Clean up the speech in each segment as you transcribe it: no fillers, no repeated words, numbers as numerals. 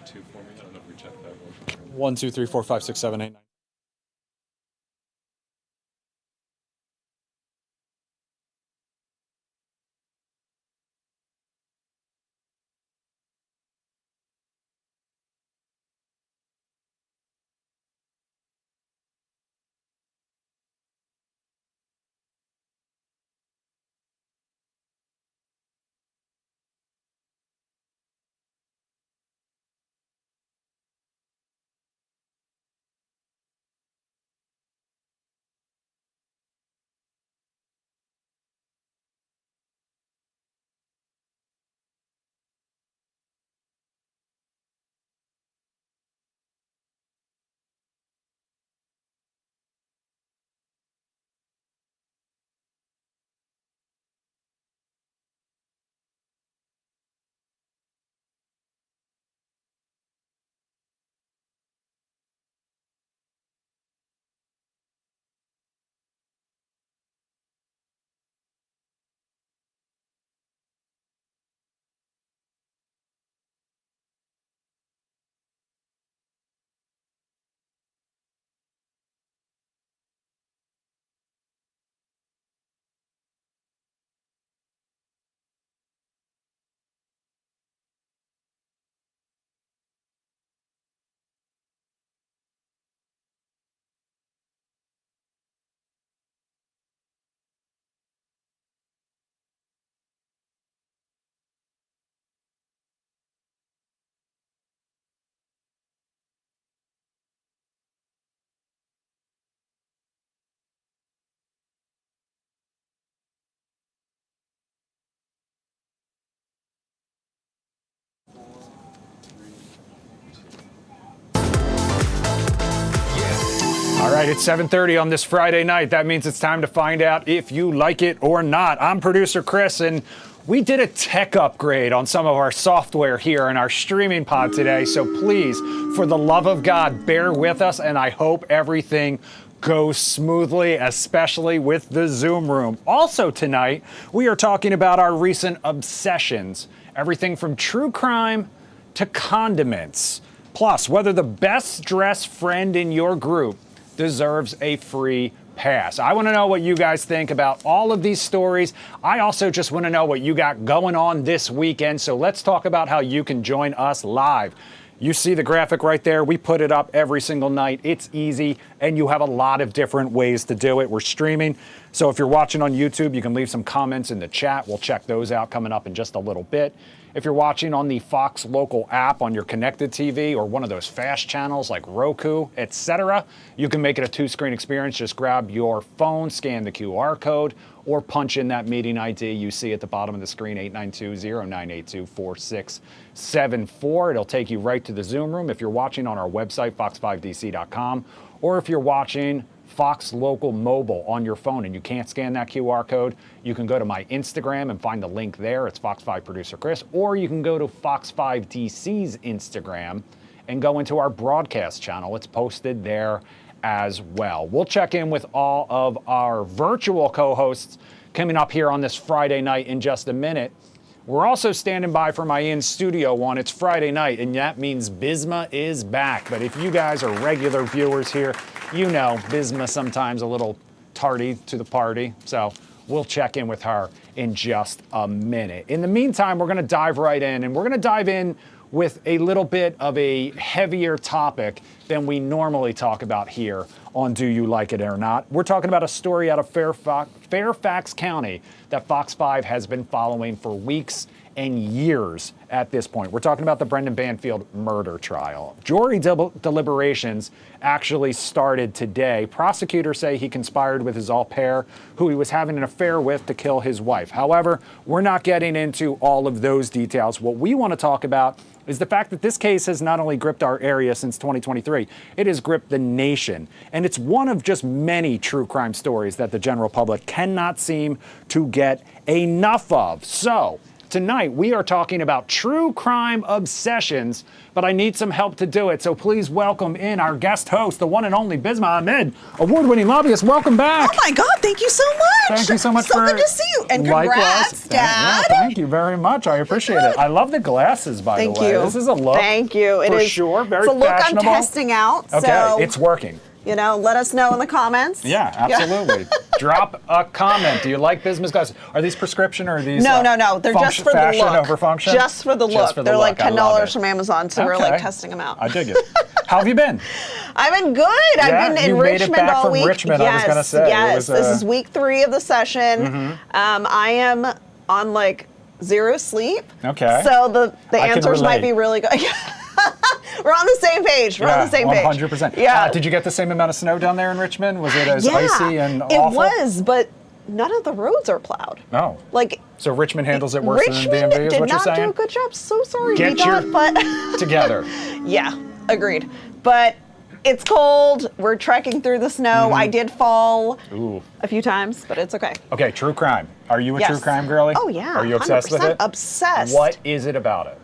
2 for me. I don't know if we checked that one. 1, 2, 3, 4, 5, 6, 7, 8, 9. All right, it's 7:30 on this Friday night. That means it's time to find out if you like it or not. I'm producer Chris, and we did a tech upgrade on some of our software here in our streaming pod today. So please, for the love of God, bear with us, and I hope everything goes smoothly, especially with the Zoom room. Also tonight, we are talking about our recent obsessions, everything from true crime to condiments. Plus, whether the best dressed friend in your group deserves a free pass. I want to know what you guys think about all of these stories. I also just want to know what you got going on this weekend. So let's talk about how you can join us live. You see the graphic right there. We put it up every single night. It's easy, and you have a lot of different ways to do it. We're streaming. So if you're watching on YouTube, you can leave some comments in the chat. We'll check those out coming up in just a little bit. If you're watching on the Fox local app on your connected TV or one of those fast channels like Roku, etc., you can make it a two-screen experience. Just grab your phone, scan the QR code, or punch in that meeting ID you see at the bottom of the screen, 892-0982-4674. It'll take you right to the Zoom room if you're watching on our website, fox5dc.com, or if you're watching Fox Local Mobile on your phone and you can't scan that QR code, you can go to my Instagram and find the link there. It's Fox 5 Producer Chris. Or you can go to Fox 5 DC's Instagram and go into our broadcast channel. It's posted there as well. We'll check in with all of our virtual co-hosts coming up here on this Friday night in just a minute. We're also standing by for my in-studio one. It's Friday night, and that means Bisma is back. But if you guys are regular viewers here, you know Bisma sometimes a little tardy to the party. So we'll check in with her in just a minute. In the meantime, we're going to dive right in, and we're going to dive in with a little bit of a heavier topic than we normally talk about here on Do You Like It or Not. We're talking about a story out of Fairfax County that Fox 5 has been following for weeks and years at this point. We're talking about the Brendan Banfield murder trial. Jury deliberations actually started today. Prosecutors say he conspired with his au pair, who he was having an affair with, to kill his wife. However, we're not getting into all of those details. What we want to talk about is the fact that this case has not only gripped our area since 2023, it has gripped the nation. And it's one of just many true crime stories that the general public cannot seem to get enough of. So Tonight, we are talking about true crime obsessions, but I need some help to do it. So please welcome in our guest host, the one and only Bisma Ahmed, award-winning lobbyist. Welcome back. Oh my God, thank you so much. Thank you so much so good to see you. And congrats, Dad. Yeah, thank you very much. I appreciate it. I love the glasses, by the way. Thank you. This is a look. Thank you. For sure, very it's a look fashionable. I'm testing out. Okay, so, it's working. let us know in the comments. Yeah, absolutely. Drop a comment. Do you like Bisma's glasses? Are these prescription or are these No. They're just for the fashion look. over function? Just for the look. Just for the They're look. like I love it. $10 from Amazon, so we're Okay. like testing them out. I dig it. How have you been? I've been good. I've been in you made it Richmond back all from week. Richmond, yes, I was going to say. Yes, this is week 3 of the session. I am on like 0 sleep. Okay. So the I can answers might relate. be really good. We're on the same page. We're on the same page. 100%. Yeah. Did you get the same amount of snow down there in Richmond? Was it as icy and awful? It was, but none of the roads are plowed. Oh. Like So Richmond handles it worse Richmond than DMV is did what you're not do saying? a good job. So sorry, Get VDOT, but together. yeah, agreed. But it's cold. We're trekking through the snow. I did fall Ooh. a few times, but it's okay. Okay, true crime. Are you a Yes. true crime girly? Oh yeah. Are you obsessed with 100% it? Obsessed. What is it about it?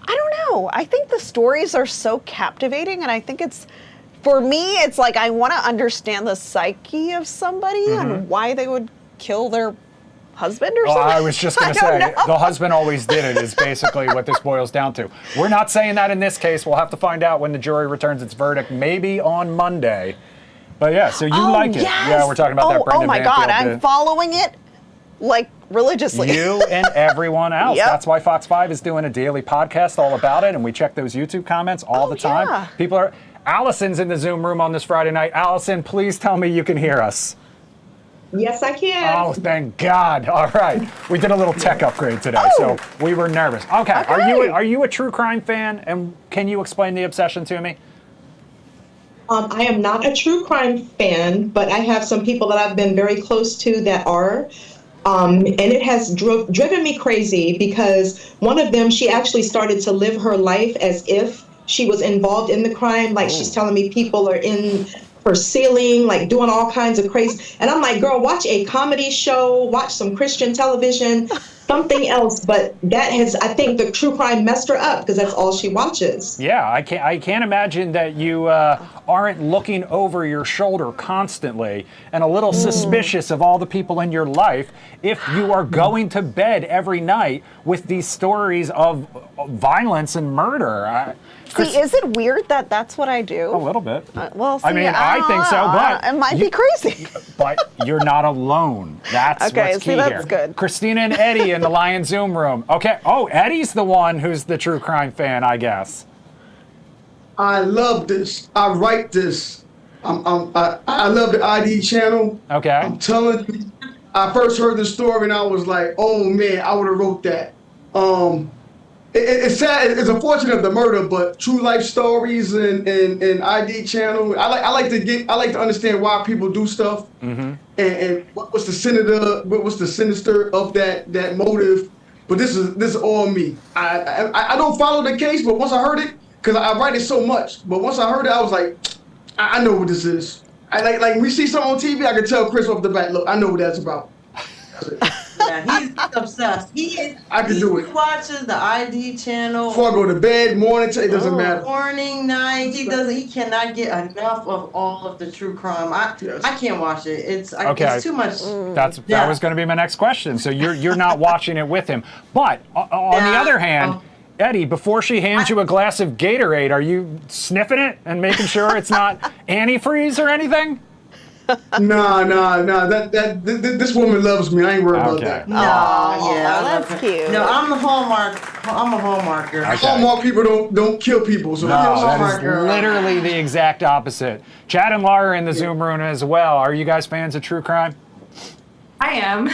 I don't know. I think the stories are so captivating, and I think for me, it's like I want to understand the psyche of somebody and why they would kill their husband or Oh, something. I was just going to I don't say, know. the husband always did it is basically what this boils down to. We're not saying that in this case. We'll have to find out when the jury returns its verdict, maybe on Monday. But yeah, so you like it. Yes. Yeah, we're talking about that Brendan Oh my God, Banfield I'm following it like religiously. You and everyone else. Yep. That's why Fox 5 is doing a daily podcast all about it, and we check those YouTube comments all the time. yeah. People are. Allison's in the Zoom room on this Friday night. Allison, please tell me you can hear us. Yes, I can. Oh, thank God. All right. We did a little tech upgrade today, so we were nervous. Okay. Are you a true crime fan, and can you explain the obsession to me? I am not a true crime fan, but I have some people that I've been very close to that are. And it has driven me crazy because one of them, she actually started to live her life as if she was involved in the crime. Like she's telling me people are in her ceiling, like doing all kinds of crazy. And I'm like, girl, watch a comedy show, watch some Christian television, something else. But that has, I think the true crime messed her up because that's all she watches. Yeah, I can't imagine that you aren't looking over your shoulder constantly and a little suspicious of all the people in your life if you are going to bed every night with these stories of violence and murder. See, is it weird that that's what I do? A little bit. Well, see, I mean, I think so, but it might be crazy. But you're not alone. That's Okay, what's see, key that's here. good. Christina and Eddie in the Lion Zoom room. Okay. Oh, Eddie's the one who's the true crime fan, I guess. I love this. I write this. I love the ID channel. Okay. I'm telling you, I first heard the story and I was like, oh man, I would have wrote that. It's sad. It's unfortunate of the murder, but true life stories and ID channel. I like to understand why people do stuff and what's the sinister of that motive. But this is all me. I don't follow the case, but once I heard it, because I write it so much, but once I heard it, I was like, I know what this is. I like when we see something on TV, I can tell Chris off the bat, look, I know what that's about. That's it. Yeah, he's obsessed. I can do it. He watches the ID channel. Before I go to bed, morning, it doesn't matter. Morning, night. He cannot get enough of all of the true crime. I can't watch it. It's too much. That was going to be my next question. So you're not watching it with him. But on the other hand, Eddie, before she hands you a glass of Gatorade, are you sniffing it and making sure it's not antifreeze or anything? No. This woman loves me. I ain't worried about that. No, yeah, that's cute. No, I'm a Hallmark girl. Okay. Hallmark people don't kill people. So No, that Hallmark is girl. literally the exact opposite. Chad and Laura are in the Zoom room as well. Are you guys fans of true crime? I am.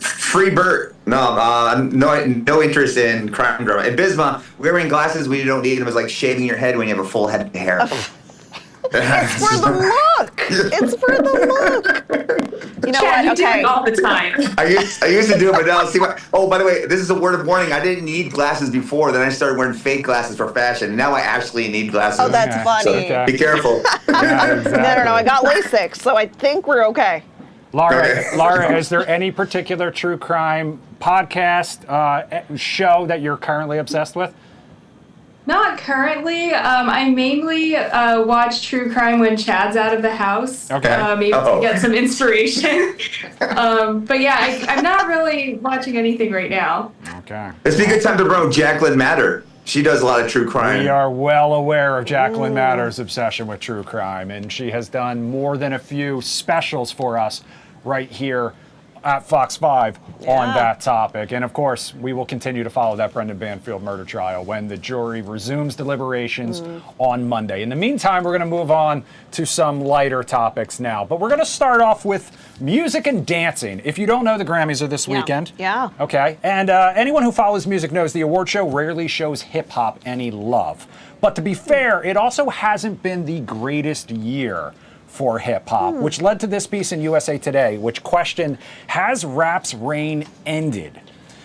Free Bert. No interest in crime drama. And Bisma, wearing glasses when you don't need them is like shaving your head when you have a full head of hair. It's for the look. It's for the look. You know Chad, what? you do Okay. it all the time. I used to do it, but now see what. Oh, by the way, this is a word of warning. I didn't need glasses before. Then I started wearing fake glasses for fashion. Now I actually need glasses. Oh, that's Yeah. funny. So be careful. Yeah, exactly. No. I got LASIK, so I think we're okay. Laura, is there any particular true crime podcast show that you're currently obsessed with? Not currently. I mainly watch true crime when Chad's out of the house. Okay. Maybe to get some inspiration. But yeah, I'm not really watching anything right now. Okay. It's be a good time to promote Jacqueline Matter. She does a lot of true crime. We are well aware of Jacqueline Matter's obsession with true crime, and she has done more than a few specials for us right here at Fox 5 on that topic. And of course, we will continue to follow that Brendan Banfield murder trial when the jury resumes deliberations on Monday. In the meantime, we're going to move on to some lighter topics now. But we're going to start off with music and dancing. If you don't know, the Grammys are this weekend. Yeah. Okay. And anyone who follows music knows the award show rarely shows hip-hop any love. But to be fair, it also hasn't been the greatest year for hip-hop, which led to this piece in USA Today, which questioned, has rap's reign ended?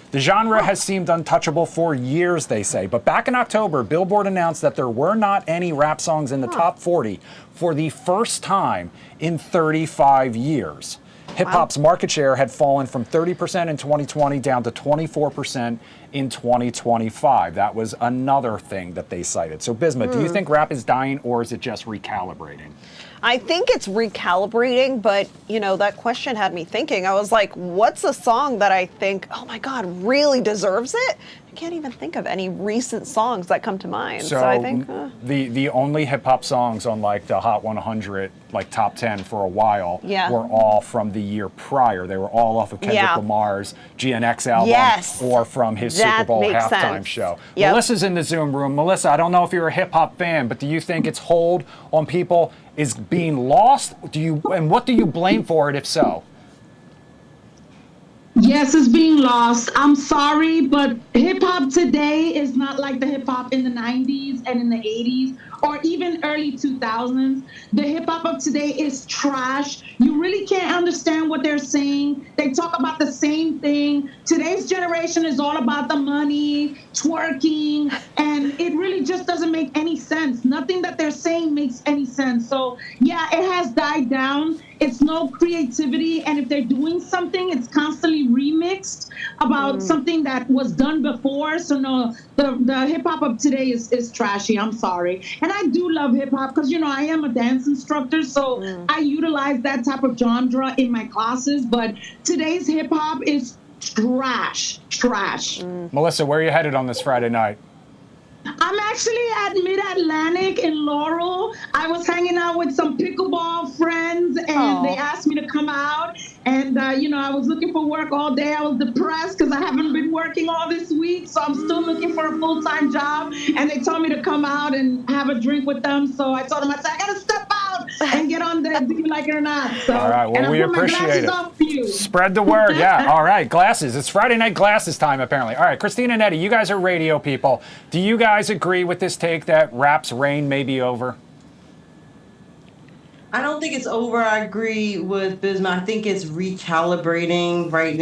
The genre has seemed untouchable for years, they say, but back in October, Billboard announced that there were not any rap songs in the top 40 for the first time in 35 years. Hip-hop's market share had fallen from 30% in 2020 down to 24% in 2025. That was another thing that they cited. So, Bisma, do you think rap is dying, or is it just recalibrating? I think it's recalibrating, but that question had me thinking. I was like, what's a song that I think, oh my God, really deserves it? I can't even think of any recent songs that come to mind. So I think the only hip hop songs on like the Hot 100, like top 10 for a while, were all from the year prior. They were all off of Kendrick Lamar's GNX album or from his Super Bowl halftime show. Yep. Melissa's in the Zoom room. Melissa, I don't know if you're a hip hop fan, but do you think its hold on people is being lost? And what do you blame for it, if so? Yes, it's being lost. I'm sorry, but hip hop today is not like the hip hop in the 90s and in the 80s or even early 2000s. The hip hop of today is trash. You really can't understand what they're saying. They talk about the same thing. Today's generation is all about the money, twerking, and it really just doesn't make any sense. Nothing that they're saying makes any sense. So yeah, it has died down. It's no creativity, and if they're doing something, it's constantly remixed about something that was done before. So no, the hip hop of today is trashy. I'm sorry. And I do love hip hop because I am a dance instructor, so I utilize that type of genre in my classes. But today's hip hop is trash. Melissa, where are you headed on this Friday night? I'm actually at Mid-Atlantic in Laurel. I was hanging out with some pickleball friends, and they asked me to come out. And, I was looking for work all day. I was depressed because I haven't been working all this week, so I'm still looking for a full-time job. And they told me to come out and have a drink with them. So I told them, I got to step out and get on there, do you like it or not. So, all right, well, we appreciate it. Spread the word, yeah. All right, glasses. It's Friday night glasses time, apparently. All right, Christina and Eddie, you guys are radio people. Do you guys agree with this take that rap's reign may be over? I don't think it's over. I agree with Bisma. I think it's recalibrating right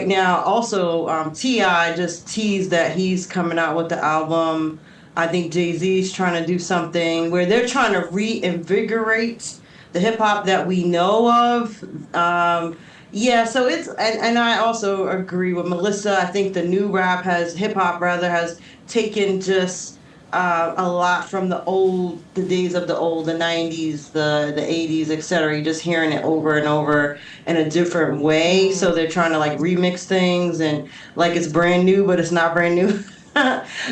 now. Also, T.I. just teased that he's coming out with the album. I think Jay-Z's trying to do something where they're trying to reinvigorate the hip-hop that we know of. So it's, and I also agree with Melissa. I think the new hip-hop has taken just a lot from the days of the 90s, the 80s, etc. You're just hearing it over and over in a different way. So they're trying to like remix things and like it's brand new, but it's not brand new.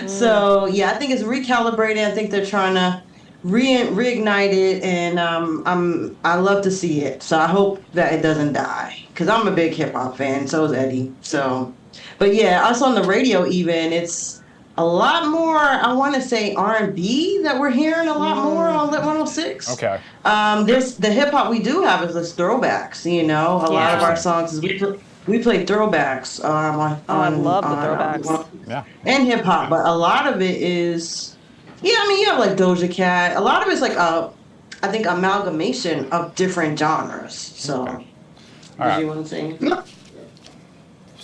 So yeah, I think it's recalibrated. I think they're trying to reignite it, and I love to see it. So I hope that it doesn't die, because I'm a big hip hop fan. So is Eddie. So, but yeah, us on the radio, even it's a lot more. I want to say R&B that we're hearing a lot more on Lit 106. Okay. There's the hip hop we do have is this throwbacks. A lot of our songs is we play throwbacks I love the throwbacks. And hip hop, but a lot of it is, you have like Doja Cat. A lot of it's like I think amalgamation of different genres. So, All right. you want to say?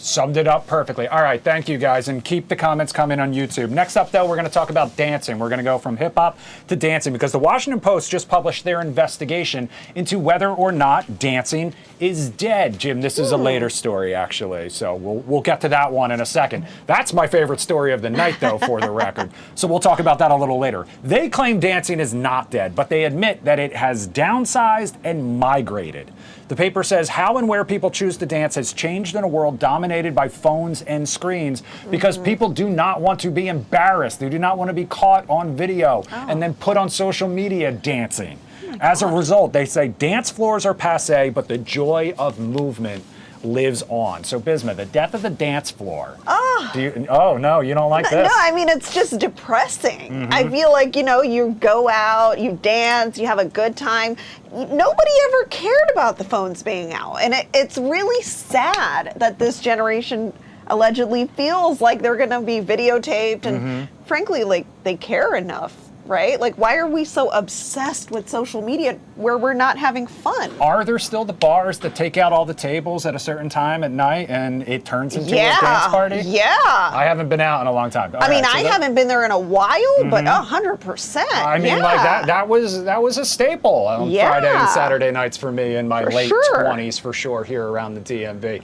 Summed it up perfectly. All right, thank you guys, and keep the comments coming on YouTube. Next up, though, we're going to talk about dancing. We're going to go from hip-hop to dancing because the Washington Post just published their investigation into whether or not dancing is dead. Jim, this is a later story, actually, so we'll get to that one in a second. That's my favorite story of the night, though, for the record, so we'll talk about that a little later. They claim dancing is not dead, but they admit that it has downsized and migrated. The paper says how and where people choose to dance has changed in a world dominated by phones and screens because people do not want to be embarrassed. They do not want to be caught on video and then put on social media dancing. As a result, they say dance floors are passé, but the joy of movement lives on. So, Bisma, the death of the dance floor. Oh, no, you don't like this? No, I mean, it's just depressing. I feel like, you go out, you dance, you have a good time. Nobody ever cared about the phones being out. And it's really sad that this generation allegedly feels like they're going to be videotaped and, frankly, like, they care enough. Right? Like, why are we so obsessed with social media where we're not having fun? Are there still the bars that take out all the tables at a certain time at night and it turns into a dance party? Yeah. I haven't been out in a long time. I haven't been there in a while, but 100%. I mean, like that was a staple on Friday and Saturday nights for me in my late 20s for sure here around the DMV.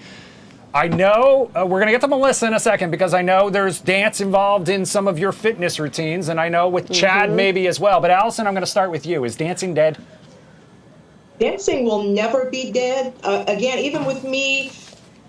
I know we're going to get to Melissa in a second because I know there's dance involved in some of your fitness routines, and I know with Chad maybe as well. But Allison, I'm going to start with you. Is dancing dead? Dancing will never be dead. Again, even with me,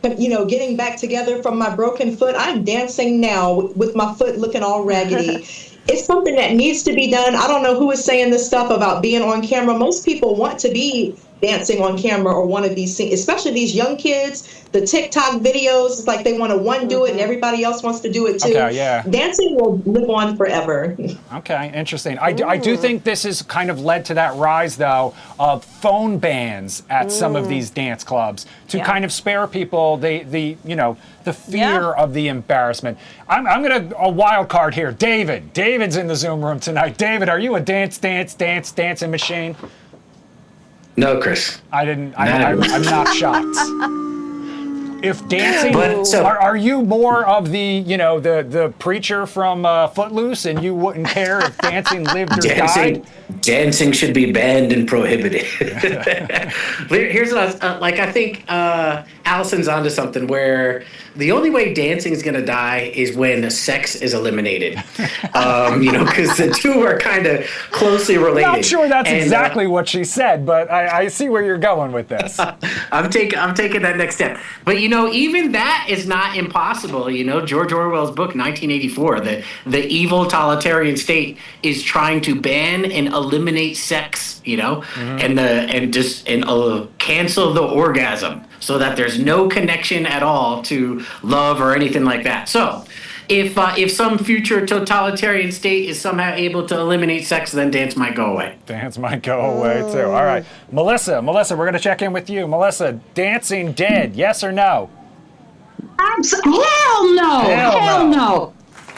getting back together from my broken foot, I'm dancing now with my foot looking all raggedy. It's something that needs to be done. I don't know who is saying this stuff about being on camera. Most people want to be dancing on camera or want to be seen, especially these young kids. The TikTok videos, it's like they want to do it and everybody else wants to do it too. Okay, yeah. Dancing will live on forever. Okay, interesting. I do think this has kind of led to that rise, though, of phone bans at some of these dance clubs to kind of spare people the fear of the embarrassment. I'm going to a wild card here. David's in the Zoom room tonight. David, are you a dancing machine? No, Chris. I'm not shocked. If dancing, are you more of the preacher from Footloose, and you wouldn't care if dancing lived or died? Dancing should be banned and prohibited. Here's what I think Allison's onto something where the only way dancing is going to die is when sex is eliminated. Because the two are kind of closely related. Not sure that's exactly what she said, but I see where you're going with this. I'm taking that next step. But even that is not impossible. George Orwell's book 1984, the evil totalitarian state is trying to ban and eliminate sex, and cancel the orgasm so that there's no connection at all to love or anything like that. So if some future totalitarian state is somehow able to eliminate sex, then dance might go away. Dance might go away too. All right, Melissa, we're going to check in with you. Melissa, dancing dead, yes or no? Hell no.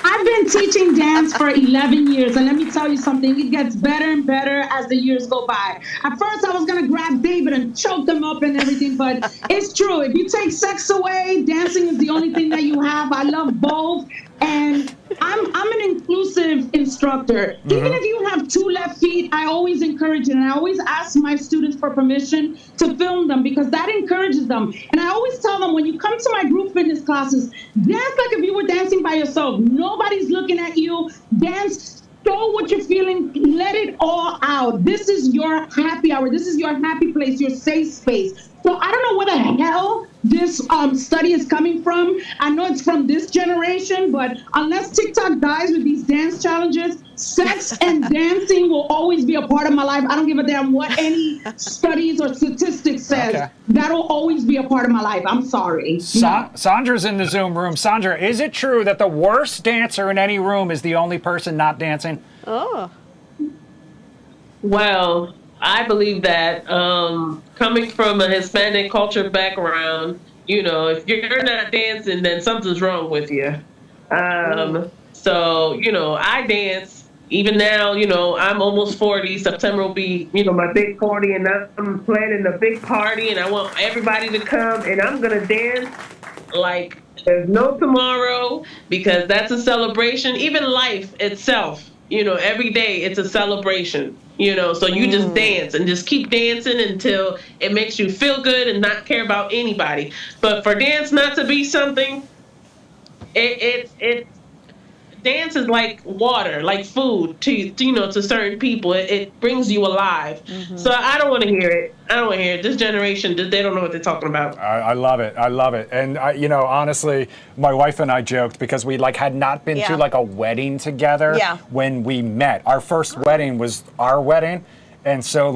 I've been teaching dance for 11 years, and let me tell you something, it gets better and better as the years go by. At first, I was going to grab David and choke him up and everything, but it's true. If you take sex away, dancing is the only thing that you have. I love both, and I'm an inclusive instructor. Even if you have two left feet, I always encourage it, and I always ask my students for permission to film them because that encourages them. And I always tell them, when you come to my group fitness classes, dance like if you were dancing by yourself. Nobody's looking at you. Dance, show what you're feeling, let it all out. This is your happy hour. This is your happy place, your safe space. So I don't know where the hell this study is coming from. I know it's from this generation, but unless TikTok dies with these dance challenges, sex and dancing will always be a part of my life. I don't give a damn what any studies or statistics says. Okay. That'll always be a part of my life. I'm sorry. Sandra's in the Zoom room. Sandra, is it true that the worst dancer in any room is the only person not dancing? Oh. Well, I believe that coming from a Hispanic culture background, if you're not dancing, then something's wrong with you. So, I dance. Even now, I'm almost 40. September will be, my big 40, and I'm planning a big party, and I want everybody to come, and I'm going to dance like There's no tomorrow because that's a celebration. Even life itself, every day it's a celebration. So you just dance and just keep dancing until it makes you feel good and not care about anybody. But for dance not to be something, it dance is like water, like food to certain people. It brings you alive. So I don't want to hear it. I don't want to hear it. This generation, they don't know what they're talking about. I love it. I love it. And honestly, my wife and I joked because we had not been to a wedding together when we met. Our first wedding was our wedding, and so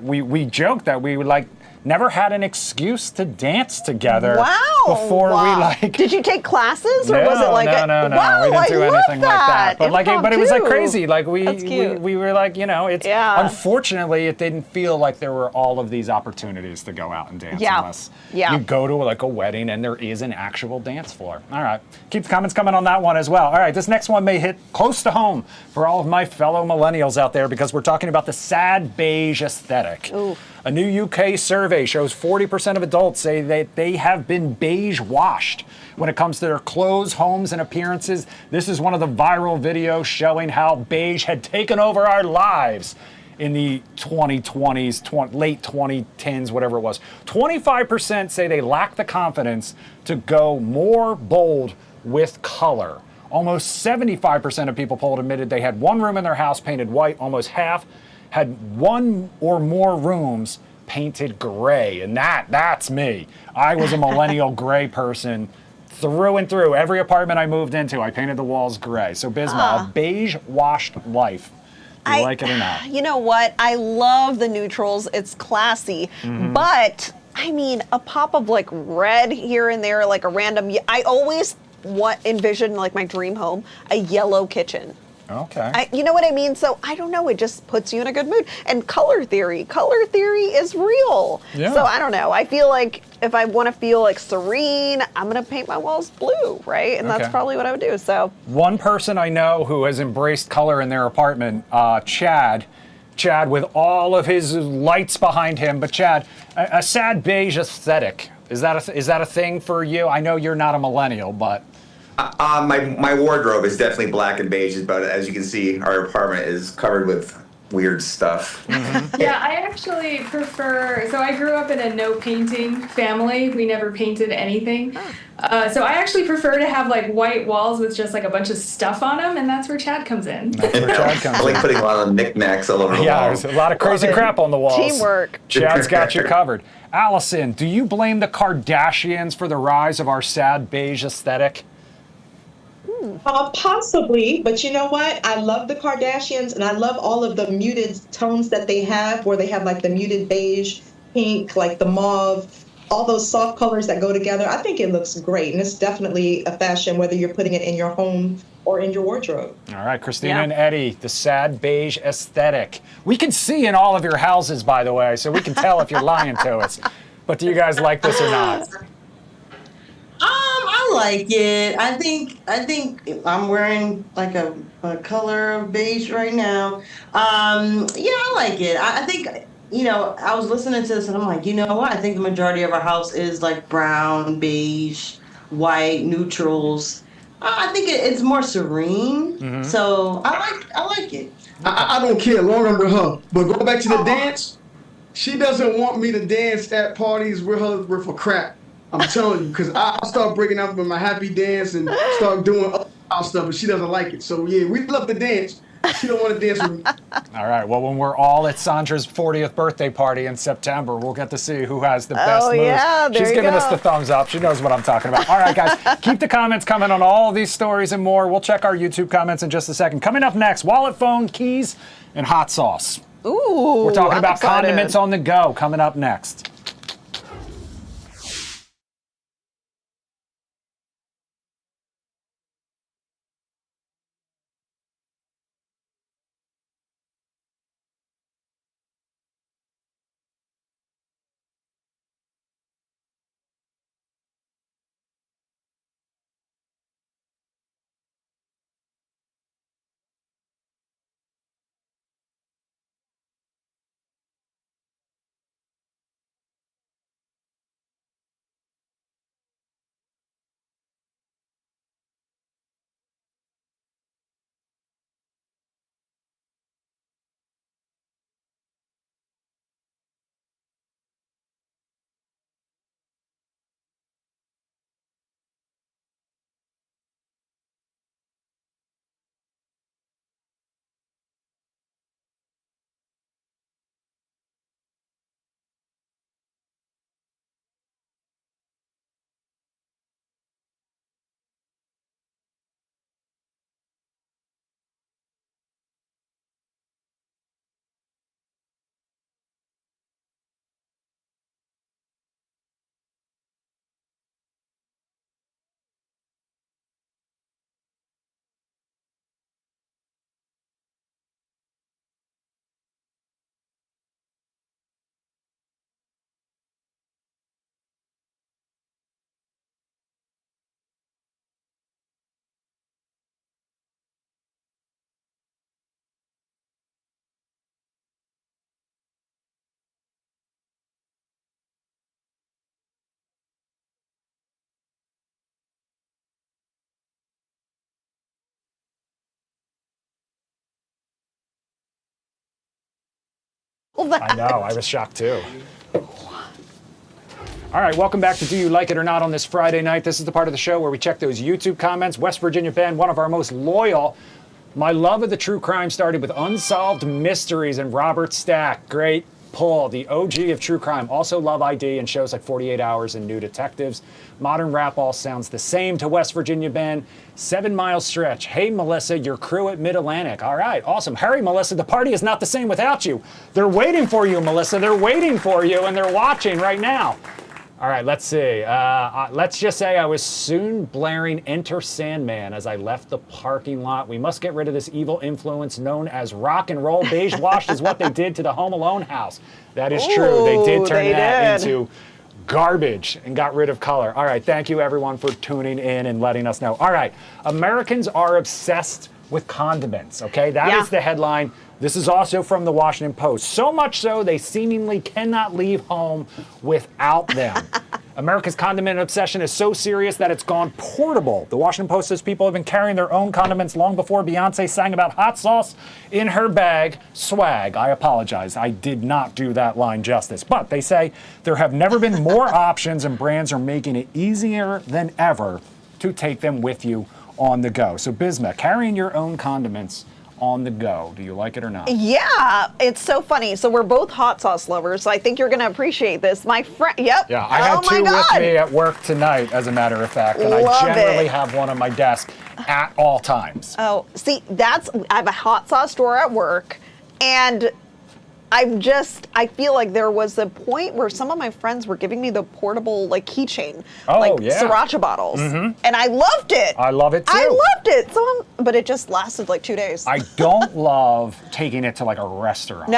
we joked that we would never had an excuse to dance together. Wow. Before we Did you take classes or no, was it like no. Wow, We didn't do I anything love like that. But but it was crazy. That's cute. We were it's unfortunately it didn't feel like there were all of these opportunities to go out and dance unless you go to a wedding and there is an actual dance floor. All right. Keep the comments coming on that one as well. All right, this next one may hit close to home for all of my fellow millennials out there because we're talking about the sad beige aesthetic. Ooh. A new UK survey shows 40% of adults say that they have been beige washed when it comes to their clothes, homes, and appearances. This is one of the viral videos showing how beige had taken over our lives in the 2020s, late 2010s, whatever it was. 25% say they lack the confidence to go more bold with color. Almost 75% of people polled admitted they had one room in their house painted white. Almost half had one or more rooms painted gray, and that's me. I was a millennial gray person through and through. Every apartment I moved into, I painted the walls gray. So Bisma, a beige washed life. Do you like it or not? You know what? I love the neutrals. It's classy, but I mean, a pop of red here and there, a random. I always envision my dream home, a yellow kitchen. Okay. You know what I mean? So I don't know. It just puts you in a good mood. And color theory is real. Yeah. So I don't know. I feel like if I want to feel serene, I'm going to paint my walls blue, right? And that's probably what I would do. So one person I know who has embraced color in their apartment, Chad with all of his lights behind him. But Chad, a sad beige aesthetic. Is that a thing for you? I know you're not a millennial, but my wardrobe is definitely black and beige, but as you can see, our apartment is covered with weird stuff. Yeah, I actually prefer. So I grew up in a no painting family. We never painted anything. So I actually prefer to have white walls with just a bunch of stuff on them, and that's where Chad comes in. That's where Chad comes I like putting a lot of knickknacks all over the wall. There's a lot of crazy crap on the walls. Teamwork. Chad's got you covered. Allison, do you blame the Kardashians for the rise of our sad beige aesthetic? Possibly, but you know what? I love the Kardashians, and I love all of the muted tones that they have, where they have the muted beige, pink, the mauve, all those soft colors that go together. I think it looks great, and it's definitely a fashion, whether you're putting it in your home or in your wardrobe. All right, Christina and Eddie, the sad beige aesthetic. We can see in all of your houses, by the way, so we can tell if you're lying to us. But do you guys like this or not? I like it. I think I'm wearing a color of beige right now. I like it. I think I was listening to this and I'm like, you know what? I think the majority of our house is brown, beige, white, neutrals. I think it's more serene. So I like it. I don't care, long I'm with her. But going back to the dance, she doesn't want me to dance at parties with her for crap. I'm telling you, because I start breaking out with my happy dance and start doing other stuff, and she doesn't like it. So yeah, we love to dance. She don't want to dance with me. All right. Well, when we're all at Sandra's 40th birthday party in September, we'll get to see who has the best moves. Yeah, She's giving us the thumbs up. She knows what I'm talking about. All right, guys, keep the comments coming on all these stories and more. We'll check our YouTube comments in just a second. Coming up next, wallet, phone, keys, and hot sauce. Ooh, we're talking about excited. condiments on the go. Coming up next. I know, I was shocked too. All right, welcome back to Do You Like It or Not on this Friday night. This is the part of the show where we check those YouTube comments. West Virginia Ben, one of our most loyal. My love of the true crime started with Unsolved Mysteries and Robert Stack. Great pull. The OG of true crime. Also love ID and shows like 48 Hours and New Detectives. Modern rap all sounds the same to West Virginia Ben. 7 Mile Stretch. Hey, Melissa, your crew at Mid-Atlantic. All right, awesome. Hurry, Melissa. The party is not the same without you. They're waiting for you, Melissa. They're waiting for you, and they're watching right now. All right, let's see. Let's just say I was soon blaring Enter Sandman as I left the parking lot. We must get rid of this evil influence known as rock and roll. Beige washed is what they did to the Home Alone house. That is true. They did turn that into garbage and got rid of color. All right, thank you everyone for tuning in and letting us know. All right, Americans are obsessed with condiments, okay? That is the headline. This is also from the Washington Post. So much so, they seemingly cannot leave home without them. America's condiment obsession is so serious that it's gone portable. The Washington Post says people have been carrying their own condiments long before Beyonce sang about hot sauce in her bag. Swag. I apologize. I did not do that line justice. But they say there have never been more options and brands are making it easier than ever to take them with you on the go. So Bisma, carrying your own condiments on the go. Do you like it or not? Yeah, it's so funny. So we're both hot sauce lovers, so I think you're going to appreciate this. My friend, yep. Yeah, I had two with me at work tonight, as a matter of fact, and I generally have one on my desk at all times. Oh, see, I have a hot sauce store at work, and I feel like there was a point where some of my friends were giving me the portable keychain, sriracha bottles, and I loved it. I love it too. I loved it. But it just lasted like 2 days. I don't love taking it to like a restaurant.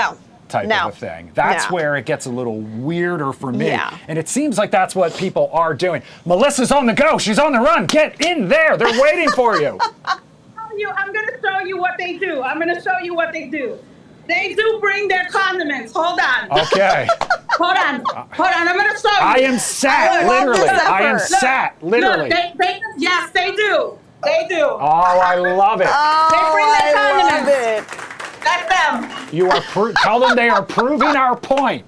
Type of a thing. That's where it gets a little weirder for me. Yeah. And it seems like that's what people are doing. Melissa's on the go. She's on the run. Get in there. They're waiting for you. I'm going to show you what they do. They do bring their condiments. Hold on. Okay. Hold on. I'm going to show you. I am sat, literally. I am sat, literally. Yes, they do. They do. Oh, I love it. Oh, They bring their condiments. That's them. You are tell them they are proving our point.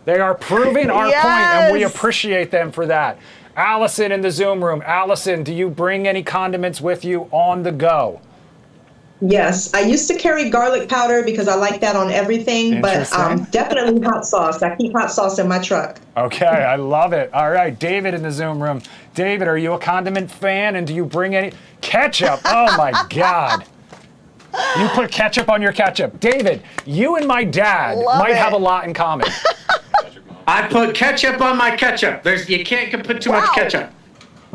They are proving our point, and we appreciate them for that. Allison in the Zoom room. Allison, do you bring any condiments with you on the go? Yes, I used to carry garlic powder because I like that on everything, but definitely hot sauce. I keep hot sauce in my truck. Okay, I love it. All right, David in the Zoom room. David, are you a condiment fan, and do you bring any ketchup? Oh my God. You put ketchup on your ketchup. David, you and my dad might have a lot in common. I put ketchup on my ketchup. You can't put too much ketchup.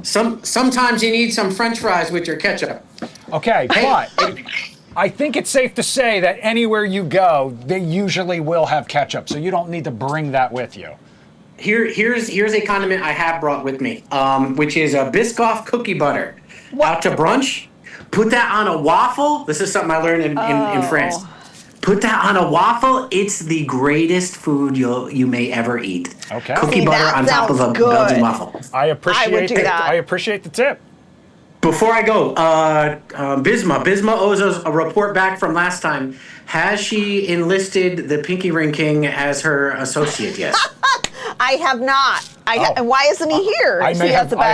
Sometimes you need some French fries with your ketchup. Okay, but I think it's safe to say that anywhere you go, they usually will have ketchup, so you don't need to bring that with you. Here's a condiment I have brought with me, which is a Biscoff cookie butter. Out to brunch, put that on a waffle. This is something I learned in France. Put that on a waffle. It's the greatest food you may ever eat. Okay. Cookie butter on top of a Belgian waffle. I appreciate the tip. Before I go, Bisma owes us a report back from last time. Has she enlisted the Pinky Ring King as her associate yet? I have not. And why isn't he here? I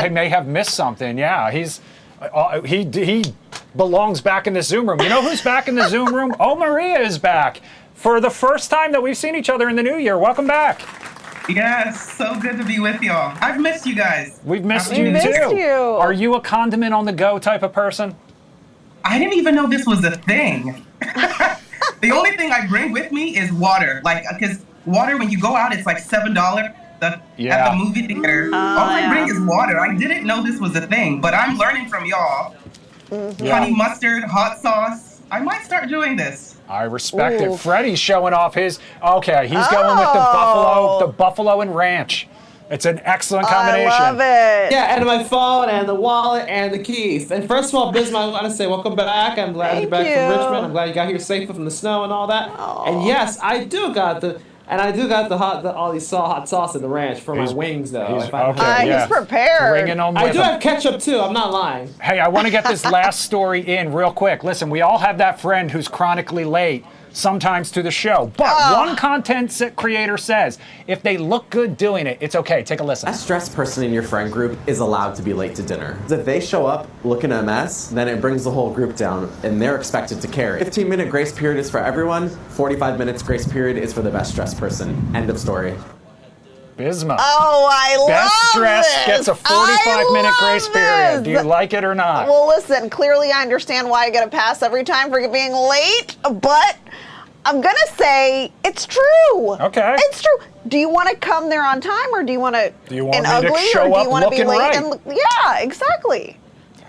may have missed something. Yeah, he belongs back in the Zoom room. You know who's back in the Zoom room? Oh, Maria is back for the first time that we've seen each other in the new year. Welcome back. Yes, so good to be with y'all. I've missed you guys. We've missed you too. Are you a condiment on the go type of person? I didn't even know this was a thing. The only thing I bring with me is water. Because water, when you go out, it's like $7 at the movie theater. All I bring is water. I didn't know this was a thing, but I'm learning from y'all. Honey mustard, hot sauce. I might start doing this. I respect it. Freddie's showing off his. Okay, he's going with the buffalo and ranch. It's an excellent combination. I love it. Yeah, and my phone and the wallet and the keys. And first of all, Bisma, I want to say welcome back. I'm glad you're back from Richmond. I'm glad you got here safe from the snow and all that. And yes, I do got all these hot sauce in the ranch for my wings, though. He's prepared. Bringing them with I do have ketchup, too. I'm not lying. Hey, I want to get this last story in real quick. Listen, we all have that friend who's chronically late sometimes to the show. But one content creator says if they look good doing it, it's okay. Take a listen. A stressed person in your friend group is allowed to be late to dinner. If they show up looking a mess, then it brings the whole group down and they're expected to carry. 15-minute grace period is for everyone. 45 minutes grace period is for the best stressed person. End of story. Bisma. Oh, I love Best dress this. gets a 45-minute grace period. Do you like it or not? Well, listen, clearly I understand why I get a pass every time for being late, but I'm going to say it's true. Okay. It's true. Do you want to come there on time or do you want to Do you want me ugly to show or do up you want to be looking late? right? Yeah, exactly.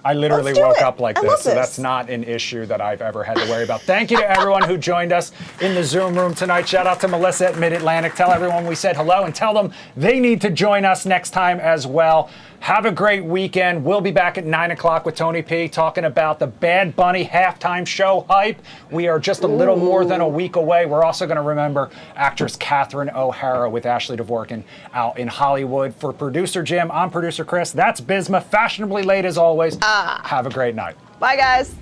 I literally Let's do woke it. up like I this, love so this. that's not an issue that I've ever had to worry about. Thank you to everyone who joined us in the Zoom room tonight. Shout out to Melissa at Mid-Atlantic. Tell everyone we said hello and tell them they need to join us next time as well. Have a great weekend. We'll be back at 9 o'clock with Tony P talking about the Bad Bunny halftime show hype. We are just a little more than a week away. We're also going to remember actress Catherine O'Hara with Ashley Dvorkin out in Hollywood. For producer Jim, I'm producer Chris. That's Bisma, fashionably late as always. Have a great night. Bye, guys.